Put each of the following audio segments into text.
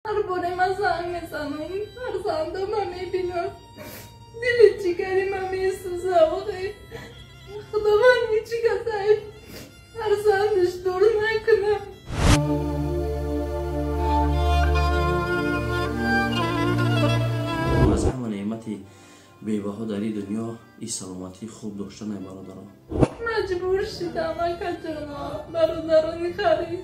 هر باره من زنگ میزنم فرزندم هم میبینم دل جگری من میسوزه آقای خداوند هیچی که فرزندش دور نکنم. از همه نعمتی بی‌بها در این دنیا این سلامتی خوب داشتن برادران. مجبور شدم اکا جانا برادرانی خرید.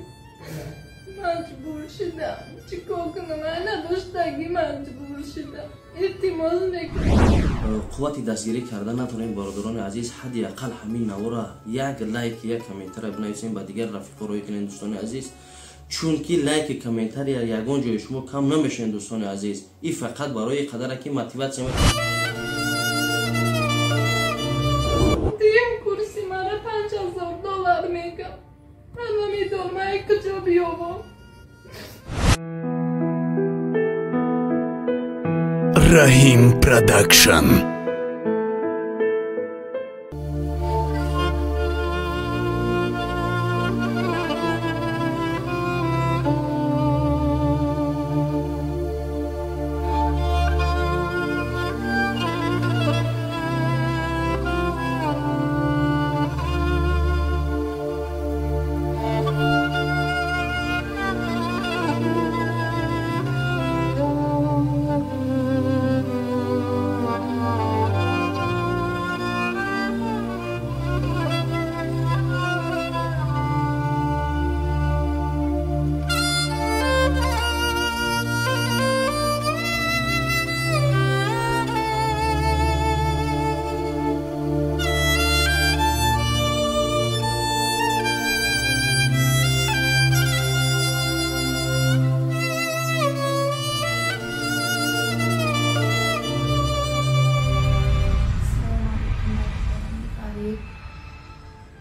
مجبور شدم چیکار کنم من نداشتگی مجبور شدم التماس میکنم. قوت دستگیری کردن نتونیم برادران عزیز حدی اقل همین نوره یک لایک یک کامنتر بنویسین با دیگر رفیقا روی کنین دوستان عزیز، چون که لایک کامنتر یا یگان جای شما کم نمیشین دوستان عزیز. این فقط برای قدر که موتیواسیون دیم کرسی مرا $5000 میگم. من نمیدونم یک کجا بیابم. Rahim Production.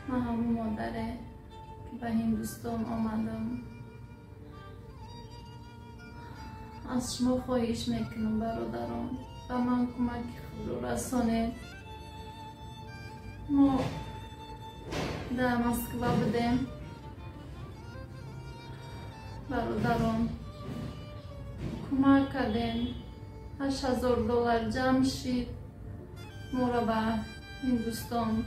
من همون مادره که به هندوستان آمدم. از شما خواهش میکنم برادران به من کمک خود رسانید. ما در مسکو بودیم برادران، کمک کردیم $8000 جمع شد. ما را به هندوستان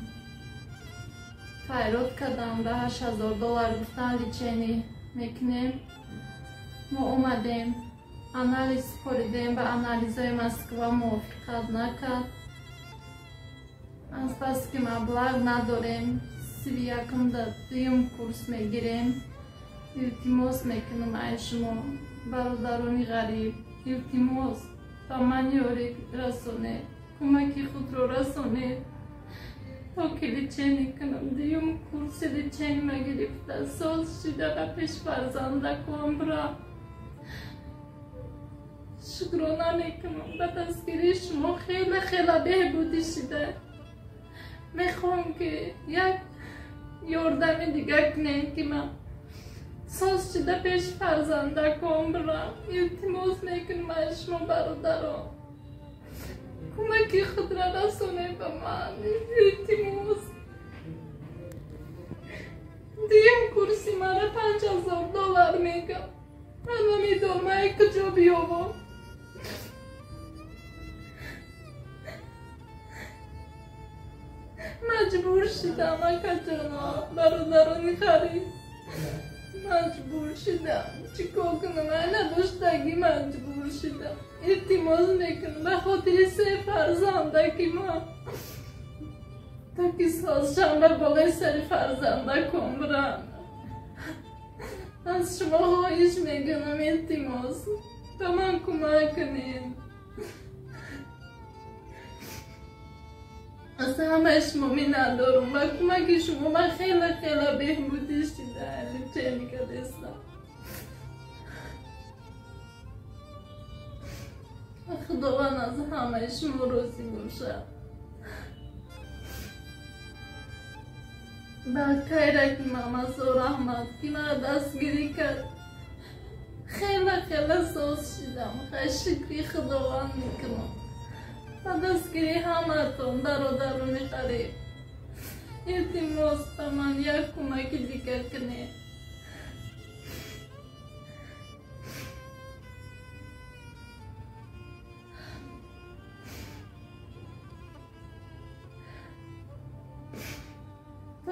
فیراد کردم. به $8000 گفتن لیچینی میکنیم. ما اومدیم انالیز کردیم، به انالیزهای مسکو موافقت نکرد. از بس که مبلغ نداریم 31 دویم کورس میگیریم. التماس میکنم ای شما برادرانی غریب، التماس به من یاری رسانید، کمکی خود را رسانید تا که لیچینی کنم. دویم کورس لیچینی ما گرفته سال شده به پیش فرزندکم برم. شکرانه میکنم به دستگیری شما خیلی بهبودی شده. میخوام که یک یاردم دیگه کنین که من ساز شده پیش فرزندکم برم. التماس میکنم از شما برادران کمکی خود را رسانید به من. التماس دیم کرسی مرا $5000 میگم. من نمیدونم یک کجا بیابم. مجبور شدم اکا جانا برادرانی خرید. مجبور شدم چیکار کنم من نداشتگی مجبور شدم. التماس میکنم به خاطر 3 فرزندکی من تا که ساز شنبه بالای سر فرزندکم برم. از شما خواهش میکنم التماس به من کمک کنید. از همه شما منت دارم و کمک شما من خیلی بهبودی شده. لیچینی که دستم خداوند از همه شما روزی باشه. به خیرک ممسور احمد که مرا دستگیری کرد خیلی ساز شدم. خیلی شکری خداوند میکنم به دستگیری همه تون برادران غریب. التماس به من یک کمک دیگر کنید.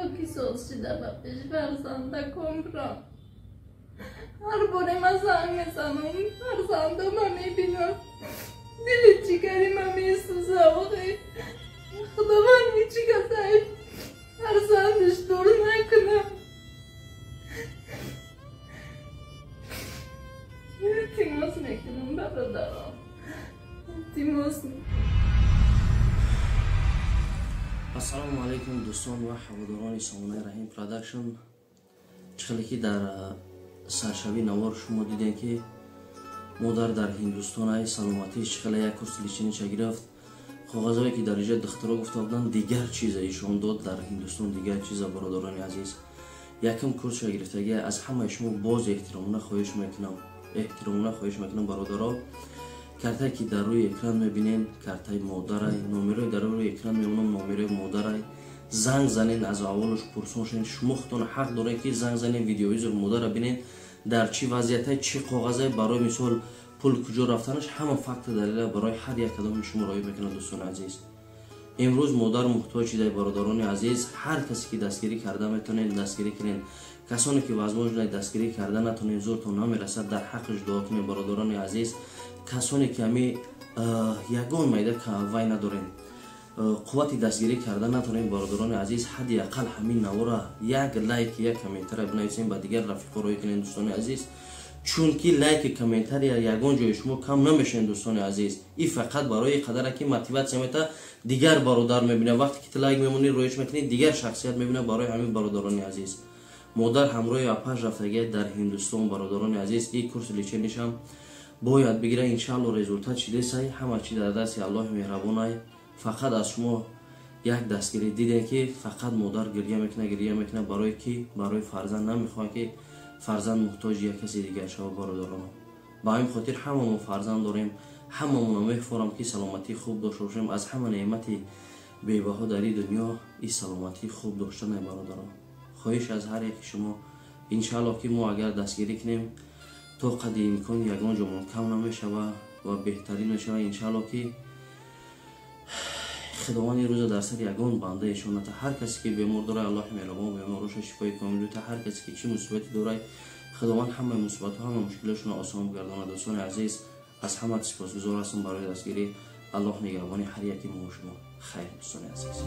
خاکی ساز شده به پیش فرزنده کمران. هر باره ما زنگ میزنم فرزنده ما میبینم دل جگری ما میسوزه آقای خداوند میچی گذاری فرزندش دور نکنم. التماس میکنم برادرم، التماس میکنم. السلام علیکم دوستان و هواداران سامانه رحیم پروداکشن. چخلی که در سرشوی نوار شما دیدین که مادر در هندوستان های سلامتی چخلی یک کورس لیچینی گرفت. کاغذهایی که در اینجا دخترها گفته بودن دیگر چیز ایشون داد در هندوستان دیگر چیز. برادران عزیز یکم کورس گرفتگی از همه شما باز احترامونه خواهش میکنم برادرها. کارتایی که در روی اکران میبینین کارتای مادرای، نمره در روی اکران میبینم نمره مادرای. زنگ زنین از اولش پرسون شین. شما خودتون حق دارین که زنگ زنین ویدیویزر مادر ببینین در چی وضعیت چی کاغذای برای مثال پول کجا رفتنش همه فکت دلیل برای هر یک کدام شما رای میکنه. دوستان عزیز امروز مادر محتاج شده. برادران عزیز هر کسی که دستگیری کرده میتونین دستگیری کنین. کسانی که وزماج دستگیری کرده نتونین زورتون نمیرسد در حقش دعا کنین. برادران عزیز کسانی که همی یگان میده که وای ندارین قوت دستگیری کرده نتونین برادران عزیز حداقل همین نوارا یک لایک یک کامنتر بنویسین با دیگر رفیقا رای کنین. دوستان عزیز چون که لایک کامنتر یگان جای شما کم نمیشین. دوستان عزیز این فقط برای قدر که موتیواسیون میته دیگر برادر میبینه. وقتی که لایک میمونی رویش میکنی دیگر شخصیت میبینه. برای همین برادران عزیز مادر همراه اپاژ رفتگی در هندوستان. برادران عزیز این کورس لیچینیش هم باید بگیره. انشالله رزولت چیده سای همه چی در دست الله مهربان. فقط از شما یک دستگیری دیدین که فقط مادر گریه میکنه برای کی؟ برای فرزند. نمیخواد که فرزند محتاج یک کسی دیگر شود. برادران با این خاطر هممون فرزند داریم. هممون میخوام که سلامتی خوب داشته باشیم. از همه نعمت بی‌بها در دنیا این سلامتی خوب داشتن. برادران خواهش از هر یک شما انشالله که ما اگر دستگیری کنیم تا قد امکان یگان جمعون کم نمیشه و بهترین میشه. انشالله که خداوند روز در سر یگان بنده ایشون تا هر کسی که بیمار داره الله مهربان بیمارش شفای کامل تا هر کسی که چی مصیبتی داره خداوند همه مصیبت ها همه مشکلشون آسان بگرداند. دوستان عزیز از همه سپاسگزار هستم برای دستگیری. الله نگهبان هر یکی ما شما. خیر دوستان عزیز.